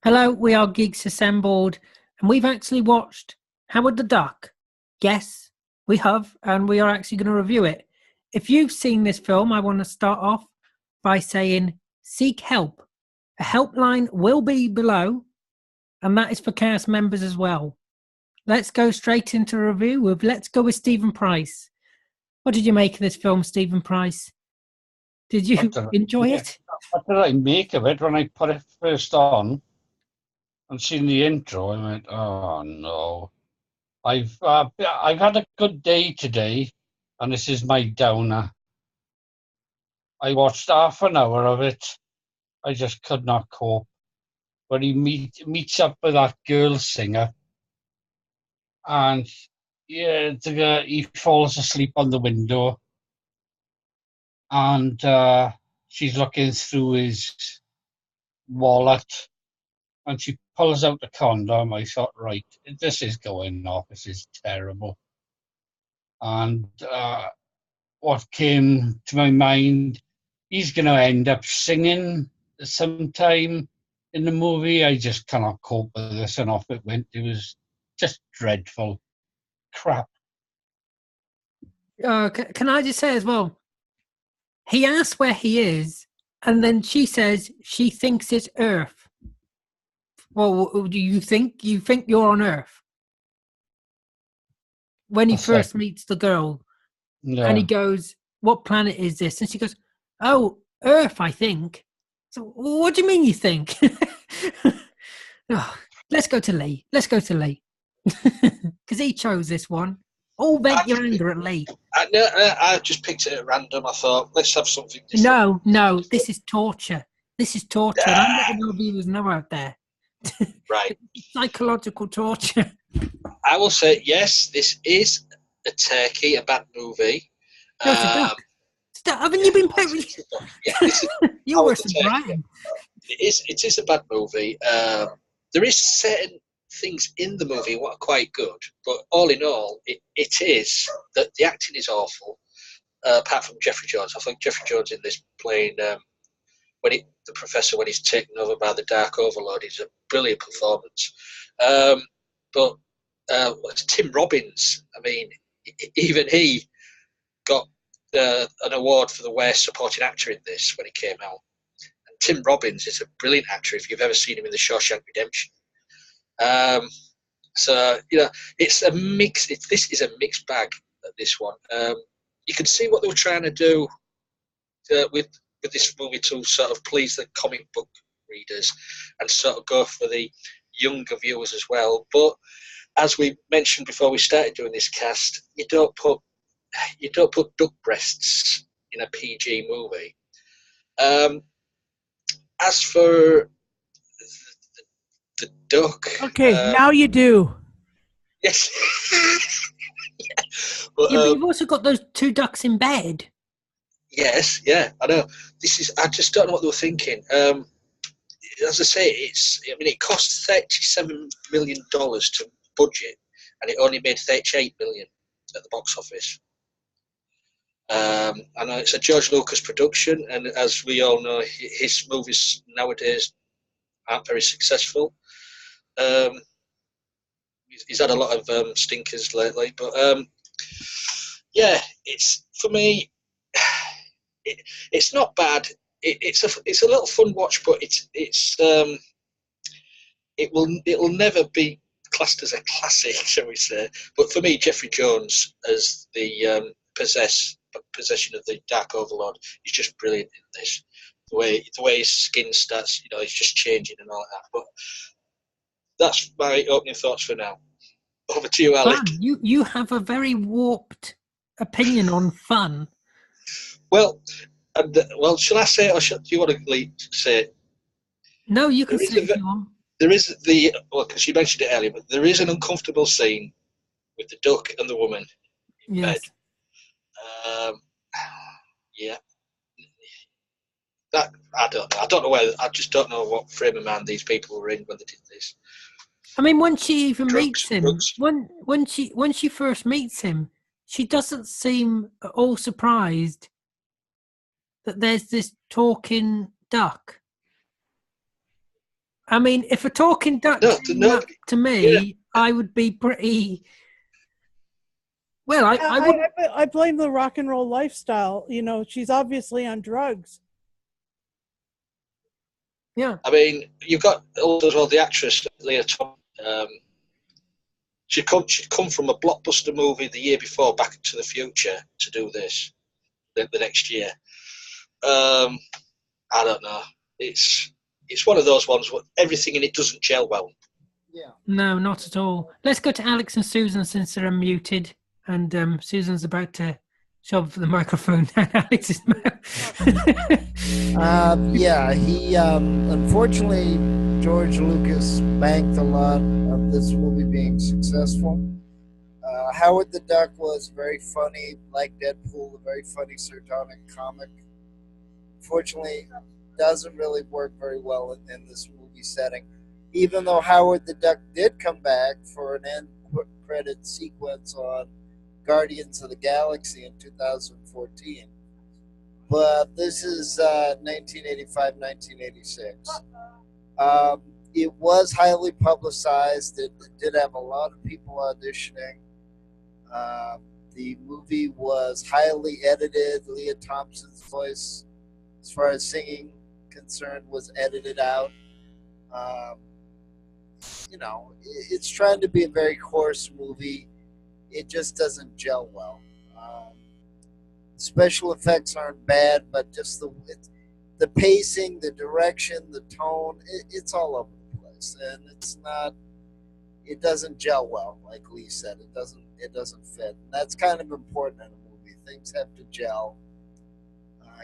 Hello, we are Geeks Assembled, and we've actually watched Howard the Duck. Yes, we have, and we are actually going to review it. If you've seen this film, I want to start off by saying seek help. A helpline will be below, and that is for cast members as well. Let's go straight into a review let's go with Stephen Price. What did you make of this film, Stephen Price? Did you enjoy it? What did I make of it when I put it first on and seen the intro? I went, "Oh no!" I've had a good day today, and this is my downer. I watched half an hour of it. I just could not cope. When he meets up with that girl singer, and he falls asleep on the window, and she's looking through his wallet. And she pulls out the condom. I thought, right, this is going off. This is terrible. And what came to my mind, he's going to end up singing sometime in the movie. I just cannot cope with this, and off it went. It was just dreadful. Crap. Can I just say as well, he asks where he is, and then she says she thinks it's Earth. Well, do you think you're on Earth? When he first meets the girl, and he goes, "What planet is this?" And she goes, "Oh, Earth, I think." So, what do you mean you think? Oh, let's go to Lee. Because he chose this one. All vent your anger at Lee. I just picked it at random. I thought, let's have something different. No, this is torture. I'm letting our viewers know out there. Right. Psychological torture. I will say, yes, this is a turkey, a bad movie. No, it's a duck. Haven't you been paid? Yeah, you're worse than Brian. It is a bad movie. There is certain things in the movie what are quite good, but all in all, it is that the acting is awful. Apart from Jeffrey Jones, I think Jeffrey Jones in this playing the professor when he's taken over by the Dark Overlord is a brilliant performance. But Tim Robbins, I mean, even he got an award for the worst supporting actor in this when he came out. And Tim Robbins is a brilliant actor if you've ever seen him in The Shawshank Redemption. So it's a mix. This is a mixed bag. This one, you can see what they were trying to do with this movie to sort of please the comic book readers and sort of go for the younger viewers as well. But as we mentioned before we started doing this cast, you don't put duck breasts in a PG movie. As for the duck, now you do. Yes. But you've also got those two ducks in bed. Yes, yeah, I know. I just don't know what they were thinking. As I say, it cost $37 million to budget, and it only made $38 million at the box office. I know it's a George Lucas production, and as we all know, his movies nowadays aren't very successful. He's had a lot of stinkers lately, but yeah, it's for me. It's not bad. It's a little fun watch, but it'll never be classed as a classic, shall we say? But for me, Jeffrey Jones as the possession of the Dark Overlord is just brilliant in this. The way his skin starts, he's just changing and all that. But that's my opening thoughts for now. Over to you, Alec. You have a very warped opinion on fun. Well, shall I say it, or do you want to say it? No, you can say it if you want. There is because you mentioned it earlier, but there is an uncomfortable scene with the duck and the woman in bed. Yeah. That I don't know. I just don't know what frame of mind these people were in when they did this. I mean, when she even meets him, when she first meets him, she doesn't seem at all surprised that there's this talking duck. I mean, if a talking duck No, came no, up to me, I would be pretty. Well, I would. I blame the rock and roll lifestyle. You know, she's obviously on drugs. Yeah. I mean, you've got also the actress Leah Thompson. She'd come from a blockbuster movie the year before, Back to the Future, to do this the next year. I don't know. It's one of those ones where everything in it doesn't gel well. Yeah. No, not at all. Let's go to Alex and Susan since they're unmuted, and Susan's about to shove the microphone down Alex's mouth. Yeah, he unfortunately George Lucas banked a lot of this movie being successful. Howard the Duck was very funny, like Deadpool, a very funny sardonic comic. Unfortunately, doesn't really work very well in this movie setting. Even though Howard the Duck did come back for an end credit sequence on Guardians of the Galaxy in 2014. But this is 1985, 1986. It was highly publicized. It did have a lot of people auditioning. The movie was highly edited. Leah Thompson's voice, as far as singing concerned, was edited out. You know, it's trying to be a very coarse movie. It just doesn't gel well. Special effects aren't bad, but just the pacing, the direction, the tone, it's all over the place, and it doesn't gel well. Like Lee said, it doesn't fit. And that's kind of important in a movie. Things have to gel.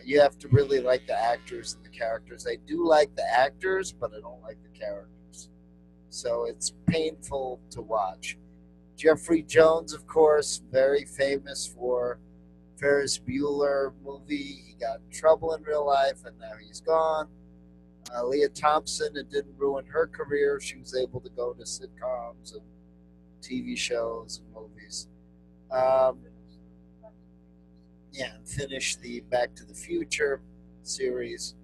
You have to really like the actors and the characters. I do like the actors, but I don't like the characters. So it's painful to watch. Jeffrey Jones, of course, very famous for Ferris Bueller movie. He got in trouble in real life, and now he's gone. Leah Thompson, it didn't ruin her career. She was able to go to sitcoms and TV shows and movies. And finish the Back to the Future series.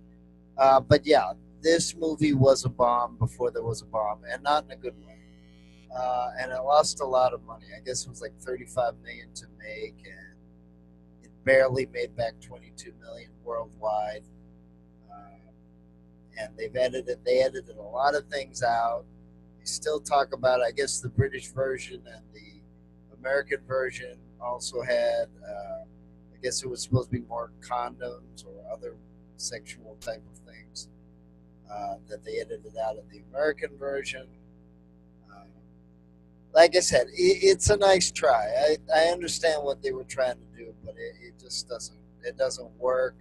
But yeah, this movie was a bomb before there was a bomb, and not in a good way. And it lost a lot of money. I guess it was like $35 million to make, and it barely made back $22 million worldwide. And they edited a lot of things out. They still talk about, I guess, the British version and the American version also had, I guess it was supposed to be more condoms or other sexual type of things that they edited out of the American version. Like I said, it's a nice try. I understand what they were trying to do, but it just doesn't work.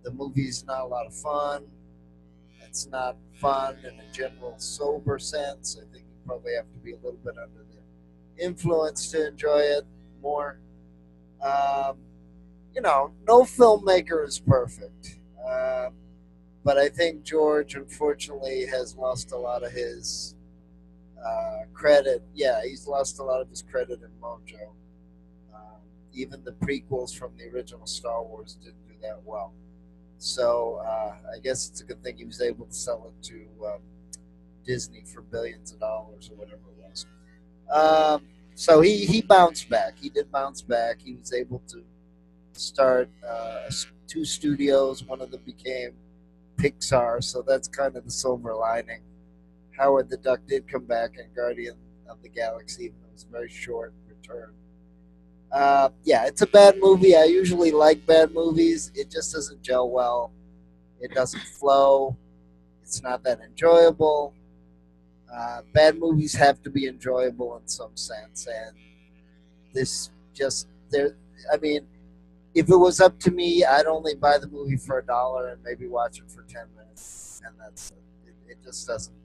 The movie's not a lot of fun. It's not fun in a general sober sense. I think you probably have to be a little bit under the influence to enjoy it more. You know, no filmmaker is perfect. But I think George, unfortunately, has lost a lot of his credit. Yeah, he's lost a lot of his credit in mojo. Even the prequels from the original Star Wars didn't do that well. So I guess it's a good thing he was able to sell it to Disney for billions of dollars or whatever it was. So he bounced back. He did bounce back. He was able to start 2 studios. One of them became Pixar, so that's kind of the silver lining. Howard the Duck did come back in Guardian of the Galaxy, even though it was a very short return. Yeah, it's a bad movie. I usually like bad movies. It just doesn't gel well. It doesn't flow. It's not that enjoyable. Bad movies have to be enjoyable in some sense, and this just there. I mean, if it was up to me, I'd only buy the movie for $1 and maybe watch it for 10 minutes, and that's it. It just doesn't.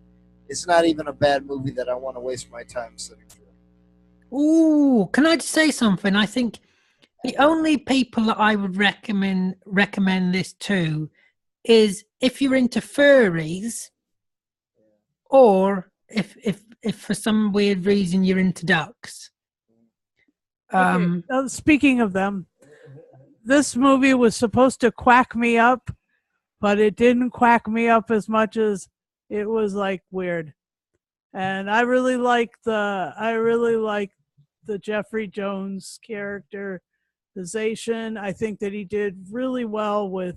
It's not even a bad movie that I want to waste my time sitting through. Ooh, can I just say something? I think the only people that I would recommend this to is if you're into furries, or if for some weird reason you're into ducks. Speaking of them, this movie was supposed to quack me up, but it didn't quack me up as much as it was like weird. And I really like the Jeffrey Jones characterization. I think that he did really well with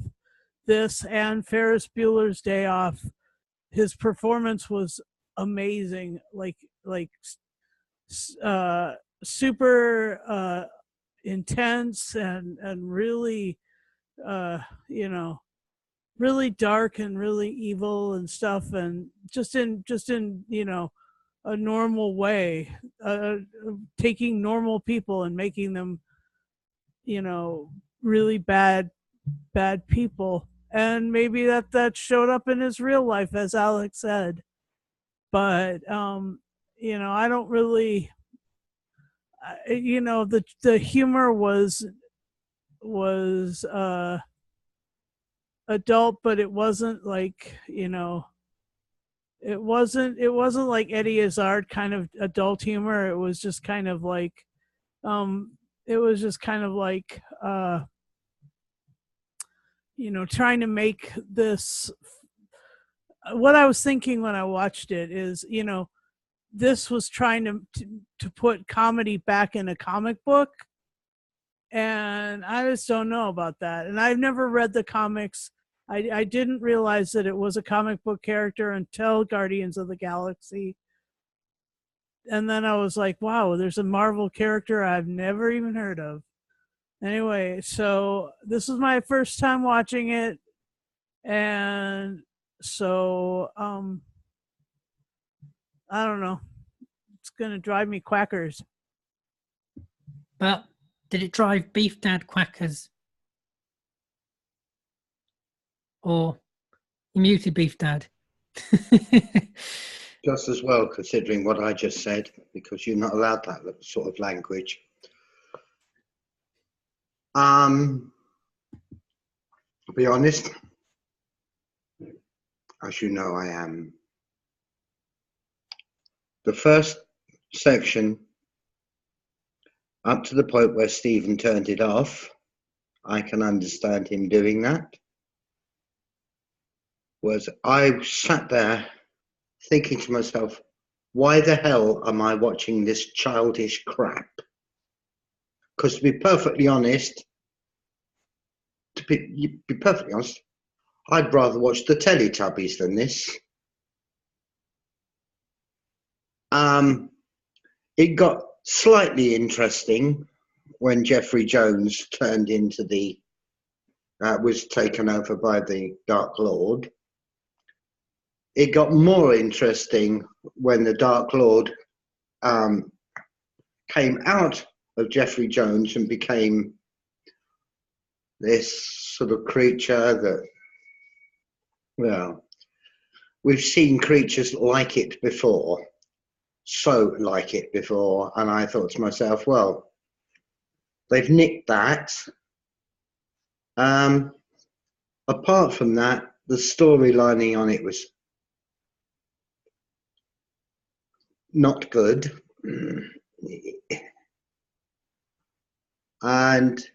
this and Ferris Bueller's Day Off. His performance was amazing, super intense and really really dark and really evil and stuff, and just in a normal way, taking normal people and making them really bad people. And maybe that showed up in his real life, as Alex said. But I don't really, the humor was adult, but it wasn't like it wasn't like Eddie Izzard kind of adult humor. It was just kind of like trying to make this. What I was thinking when I watched it is, this was trying to put comedy back in a comic book, and I just don't know about that. And I've never read the comics. I didn't realize that it was a comic book character until Guardians of the Galaxy. And then I was like, wow, there's a Marvel character I've never even heard of. Anyway, so this was my first time watching it. And so, I don't know. It's going to drive me quackers. But did it drive Beef Dad quackers? Or you muted Beef Dad? Just as well, considering what I just said, because you're not allowed that sort of language. I'll be honest, as you know, I am. The first section, up to the point where Stephen turned it off, I can understand him doing that. Was I sat there thinking to myself, why the hell am I watching this childish crap? Because to be perfectly honest, I'd rather watch the Teletubbies than this. It got slightly interesting when Jeffrey Jones turned into was taken over by the Dark Lord. It got more interesting when the Dark Lord came out of Jeffrey Jones and became this sort of creature that, well, we've seen creatures like it before, so like it before, and I thought to myself, well, they've nicked that. Apart from that, the storylining on it was not good, and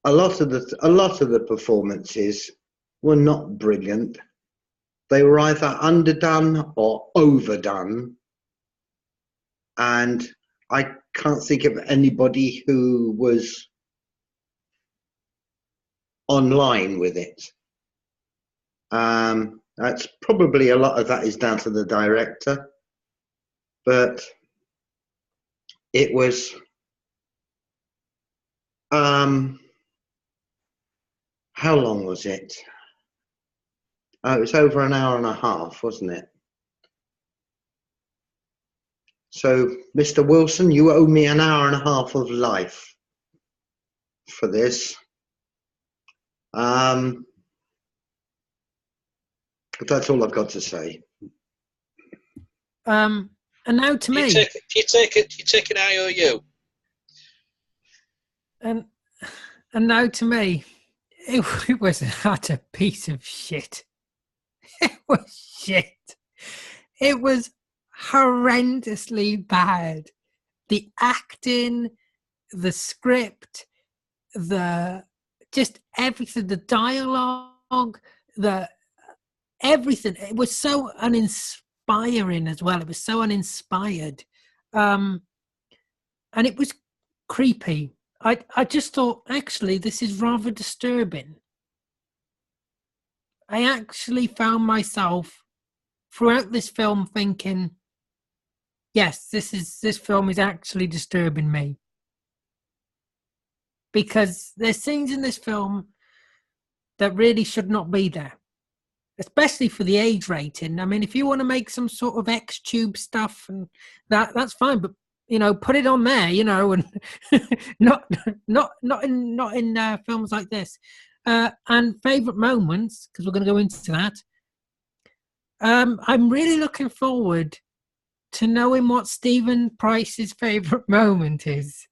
a lot of the performances were not brilliant. They were either underdone or overdone, and I can't think of anybody who was online with it. That's probably a lot of that is down to the director, but it was how long was it? It was over an hour and a half, wasn't it? So, Mr. Wilson, you owe me an hour and a half of life for this. But that's all I've got to say. And now to me. Do you take an IOU? And now to me, it was an utter piece of shit. It was shit. It was horrendously bad. The acting, the script, just everything, the dialogue, everything. It was so uninspiring as well. It was so uninspired. And it was creepy. I just thought, actually, this is rather disturbing. I actually found myself throughout this film thinking, yes, this film is actually disturbing me. Because there's scenes in this film that really should not be there, especially for the age rating. I mean, if you want to make some sort of X-tube stuff, and that's fine, but put it on there, and not in films like this. And favorite moments, because we're going to go into that. I'm really looking forward to knowing what Stephen Price's favorite moment is.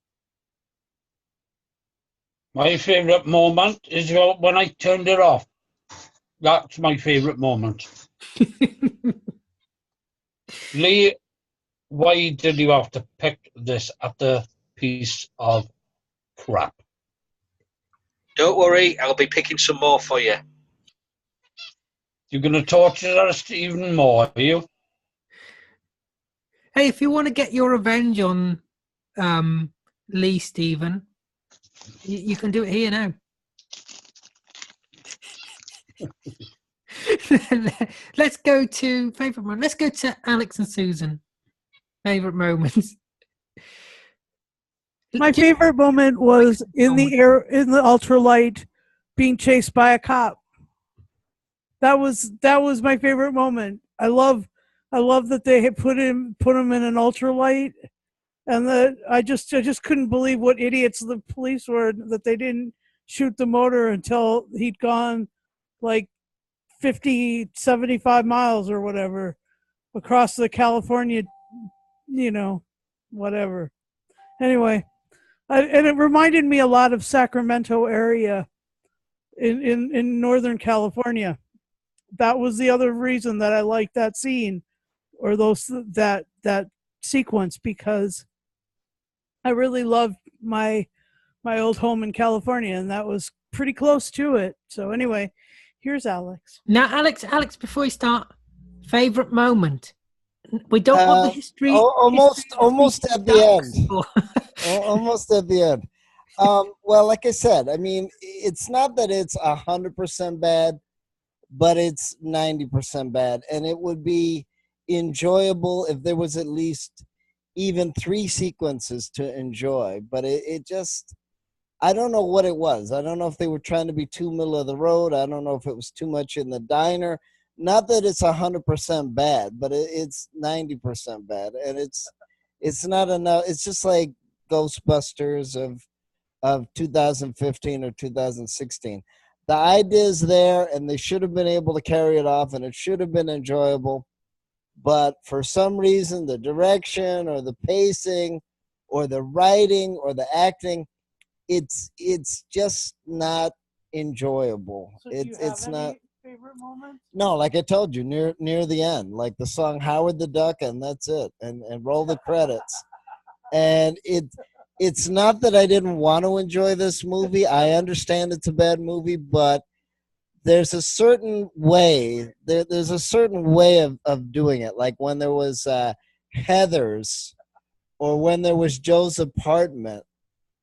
My favourite moment is when I turned it off. That's my favourite moment. Lee, why did you have to pick this utter piece of crap? Don't worry, I'll be picking some more for you. You're going to torture us even more, are you? Hey, if you want to get your revenge on Lee, Stephen, you can do it here now. Let's go to favorite moment. Let's go to Alex and Susan. Favorite moments. My favorite moment was in the ultralight, being chased by a cop. That was my favorite moment. I love that they had put him in an ultralight, and that I just couldn't believe what idiots the police were that they didn't shoot the motor until he'd gone like 50, 75 miles or whatever across the California, whatever. Anyway, and it reminded me a lot of Sacramento area in Northern California. That was the other reason that I liked that scene or that sequence, because I really loved my old home in California, and that was pretty close to it. So anyway, here's Alex. Now, Alex, before we start, favorite moment. We don't want the history. Almost at the end. Almost at the end. Well, like I said, I mean, it's not that it's 100% bad, but it's 90% bad, and it would be enjoyable if there was at least even 3 sequences to enjoy. But it just, I don't know what it was. I don't know if they were trying to be too middle of the road. I don't know if it was too much in the diner. Not that it's 100% bad, but it's 90% bad, and it's not enough. It's just like Ghostbusters of 2015 or 2016. The idea is there, and they should have been able to carry it off, and it should have been enjoyable. But for some reason, the direction or the pacing or the writing or the acting, it's just not enjoyable. So it's not. Favorite moment? No, like I told you, near the end, like the song Howard the Duck, and that's it, and roll the credits. And it's not that I didn't want to enjoy this movie. I understand it's a bad movie, but there's a certain way. There's a certain way of doing it. Like when there was Heather's, or when there was Joe's Apartment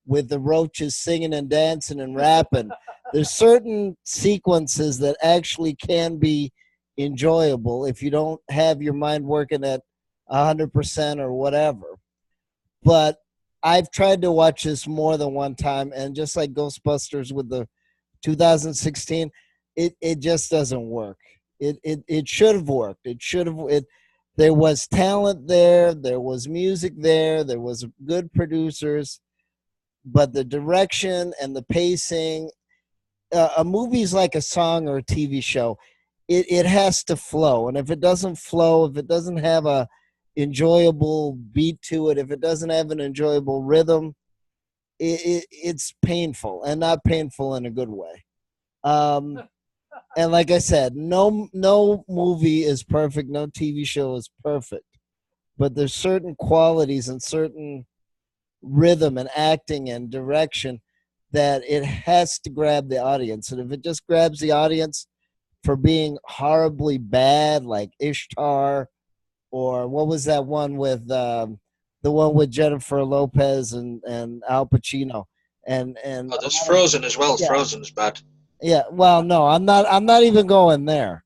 with the roaches singing and dancing and rapping. There's certain sequences that actually can be enjoyable if you don't have your mind working at 100% or whatever. But I've tried to watch this more than one time, and just like Ghostbusters with the 2016, it just doesn't work. It should have worked. There was talent there. There was music there. There was good producers. But the direction and the pacing, a movie's like a song or a TV show. It has to flow. And if it doesn't flow, if it doesn't have a enjoyable beat to it, if it doesn't have an enjoyable rhythm, it's painful, and not painful in a good way. And like I said, no movie is perfect. No TV show is perfect. But there's certain qualities and certain rhythm and acting and direction that it has to grab the audience. And if it just grabs the audience for being horribly bad, like Ishtar, or what was that one with the one with Jennifer Lopez and Al Pacino, and Oh, there's Frozen as well. Yeah. Frozen's bad. yeah. Well, no, I'm not even going there,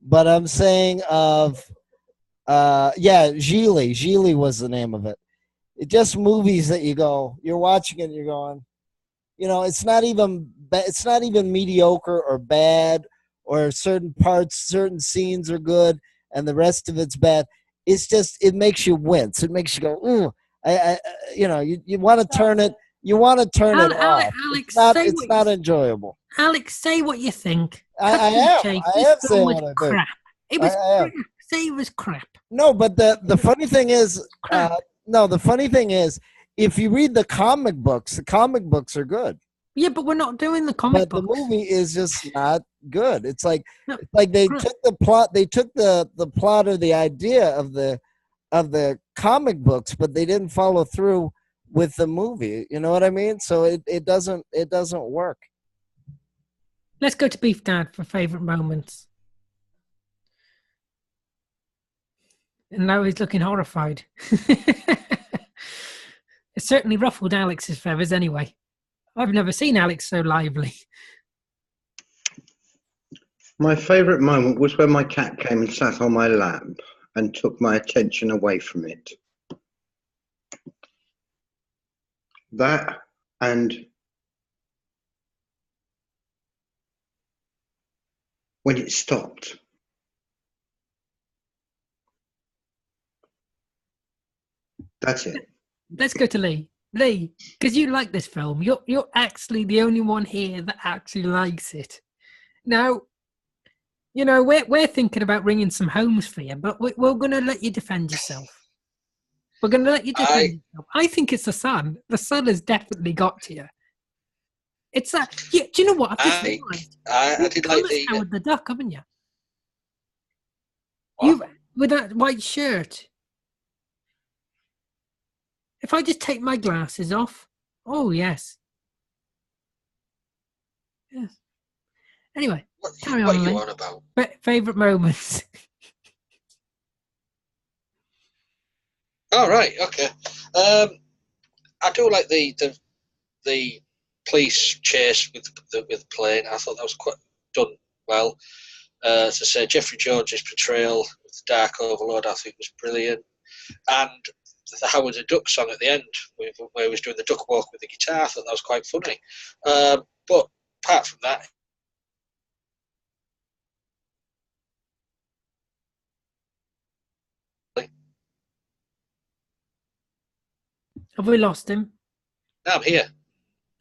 but I'm saying of Gigli. Gigli was the name of it. It just movies that you're watching it, and you're going, it's not even mediocre or bad, or certain parts, certain scenes are good and the rest of it's bad. It's just, it makes you wince. It makes you go, ooh. You want to turn it. You want to turn it off. Alex, It's not enjoyable. Alex, say what you think. I am saying what I think. Crap. It was crap. Say it was crap. No, but the funny thing is, the funny thing is, if you read the comic books are good. Yeah, but we're not doing the comic books. The movie is just not good. It's like they took the plot, they took the plot or the idea of the comic books, but they didn't follow through with the movie. You know what I mean? So it doesn't work. Let's go to Beef Dad for favorite moments. And now he's looking horrified. It certainly ruffled Alex's feathers anyway. I've never seen Alex so lively. My favourite moment was when my cat came and sat on my lap and took my attention away from it. That, and when it stopped. That's it. Let's go to Lee. Lee, because you like this film. You're actually the only one here that actually likes it. Now, we're thinking about ringing some homes for you, but we're going to let you defend yourself. We're going to let you defend yourself. I think it's the sun. The sun has definitely got to you. It's that. Yeah, do you know what? I did like Howard the Duck, haven't you? What? You with that white shirt. If I just take my glasses off, oh yes. Yes. Anyway, carry on. What are you on about? Favorite moments. Oh right, okay. I do like the police chase with the plane. I thought that was quite done well. As I say, Jeffrey Jones's portrayal of the Dark Overlord, I think, was brilliant, and the Howard the Duck song at the end, where he was doing the duck walk with the guitar, I thought that was quite funny. But apart from that, Have we lost him? no, I'm here.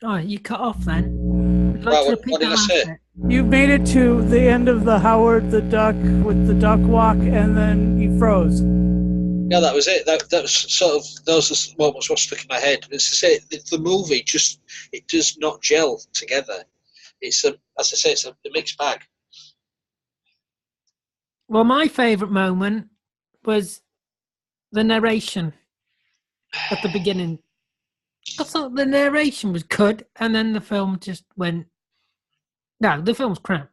Oh, you cut off then. Would like Well, to repeat what did that I last say? bit. You made it to the end of the Howard the Duck with the duck walk, and then you froze. Yeah, that was it. That was sort of, those moments were stuck in my head. It's to say, the movie it does not gel together. It's as I say, it's a mixed bag. Well, my favourite moment was the narration at the beginning. I thought the narration was good, and then the film just went. No, the film's crap.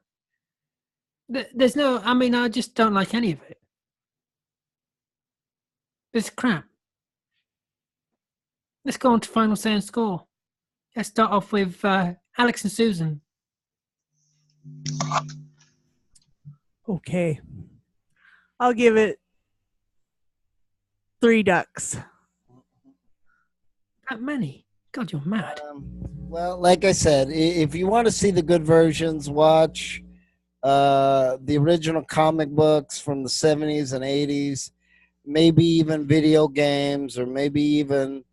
There's no. I mean, I just don't like any of it. It's crap. Let's go on to final say and score. Let's start off with Alex and Susan. Okay. I'll give it 3 ducks. That many? God, you're mad. Well, like I said, if you want to see the good versions, watch the original comic books from the 70s and 80s, maybe even video games, or maybe even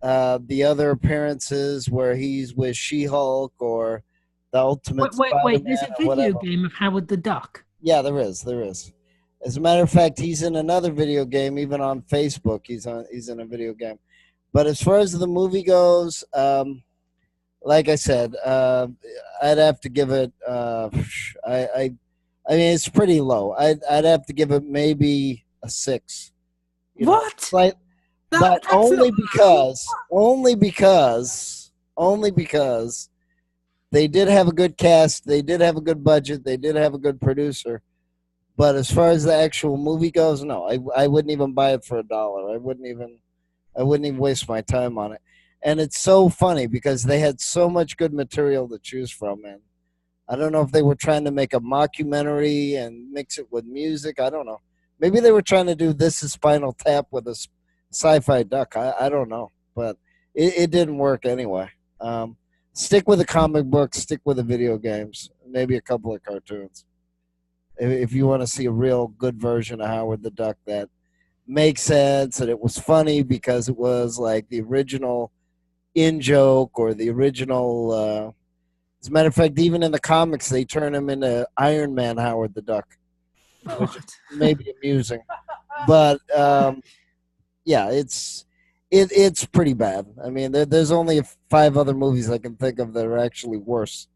the other appearances where he's with She-Hulk or the Ultimate Spider-Man. Wait, there's a video whatever. game of Howard the Duck. Yeah, there is. As a matter of fact, he's in another video game, even on Facebook. He's in a video game. But as far as the movie goes, like I said, I'd have to give it. I mean, it's pretty low. I'd have to give it maybe a 6. What? But only because they did have a good cast. They did have a good budget. They did have a good producer. But as far as the actual movie goes, no, I wouldn't even buy it for $1. I wouldn't even waste my time on it. And it's so funny because they had so much good material to choose from, and I don't know if they were trying to make a mockumentary and mix it with music. I don't know. Maybe they were trying to do This Is Spinal Tap with a sci-fi duck. I don't know, but it didn't work anyway. Stick with the comic books. Stick with the video games. Maybe a couple of cartoons. If you want to see a real good version of Howard the Duck that makes sense and it was funny because it was like the original in-joke or the original... as a matter of fact, even in the comics, they turn him into Iron Man Howard the Duck, which may be amusing. But, yeah, it's pretty bad. I mean, there's only 5 other movies I can think of that are actually worse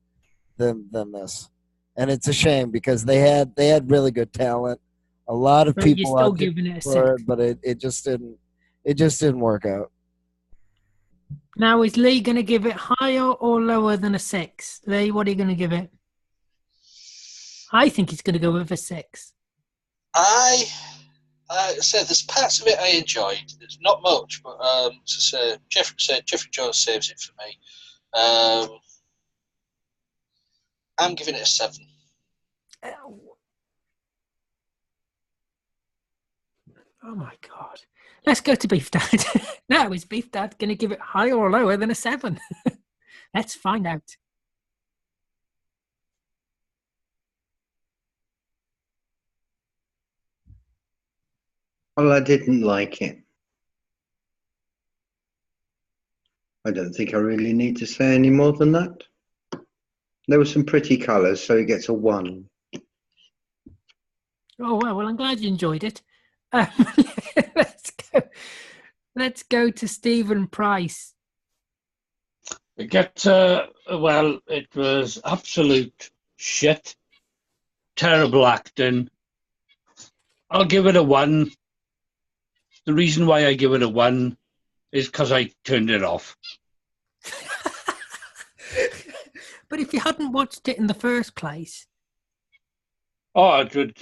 than this. And it's a shame because they had really good talent. A lot of But people you're still auditioned giving it a for 6. it, but it just didn't work out. Now, is Lee going to give it higher or lower than a 6? Lee, what are you going to give it? I think he's going to go with a 6. I said there's parts of it I enjoyed. There's not much, but Jeffrey Jones saves it for me. I'm giving it a 7. Oh my God. Let's go to Beef Dad. Now, is Beef Dad going to give it higher or lower than a 7? Let's find out. Well, I didn't like it. I don't think I really need to say any more than that. There were some pretty colours, so it gets a 1. Oh, well, I'm glad you enjoyed it. Let's go to Stephen Price. It gets, well, it was absolute shit. Terrible acting. I'll give it a 1. The reason why I give it a 1 is because I turned it off. But if you hadn't watched it in the first place... Oh, it would...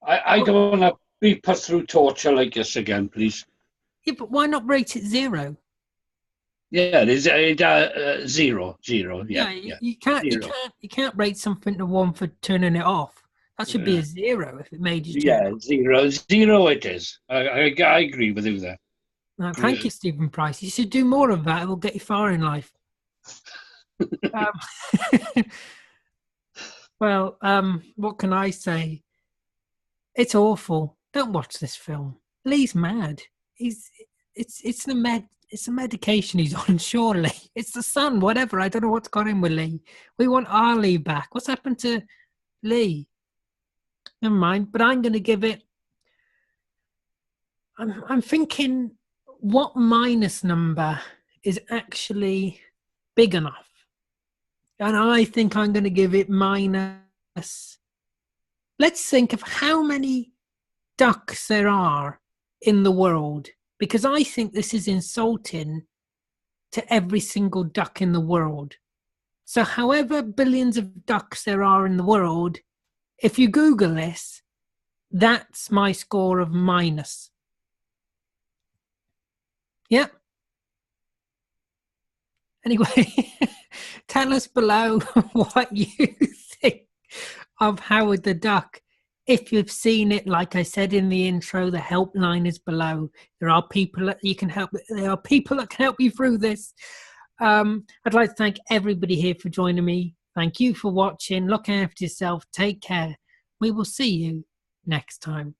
I don't want to be put through torture like this again, please. Yeah, but why not rate it 0? Yeah, it is 0. Yeah, you can't 0. you can't rate something a 1 for turning it off. That should be a 0 if it made you turn it off. 0. 0 it is. I agree with you there. No, thank you, Stephen Price. You should do more of that. It will get you far in life. Well, what can I say? It's awful. Don't watch this film. Lee's mad. It's the medication he's on, surely. It's the sun, whatever. I don't know what's got him with Lee. We want our Lee back. What's happened to Lee? Never mind. But I'm going to give it... I'm thinking, what minus number is actually big enough? And I think I'm going to give it minus... Let's think of how many ducks there are in the world, because I think this is insulting to every single duck in the world. So however billions of ducks there are in the world, if you Google this, that's my score of minus. Yep. Anyway, tell us below what you think of Howard the Duck. If you've seen it, like I said in the intro, the helpline is below. There are people that you can help. There are people that can help you through this. I'd like to thank everybody here for joining me. Thank you for watching. Look after yourself. Take care. We will see you next time.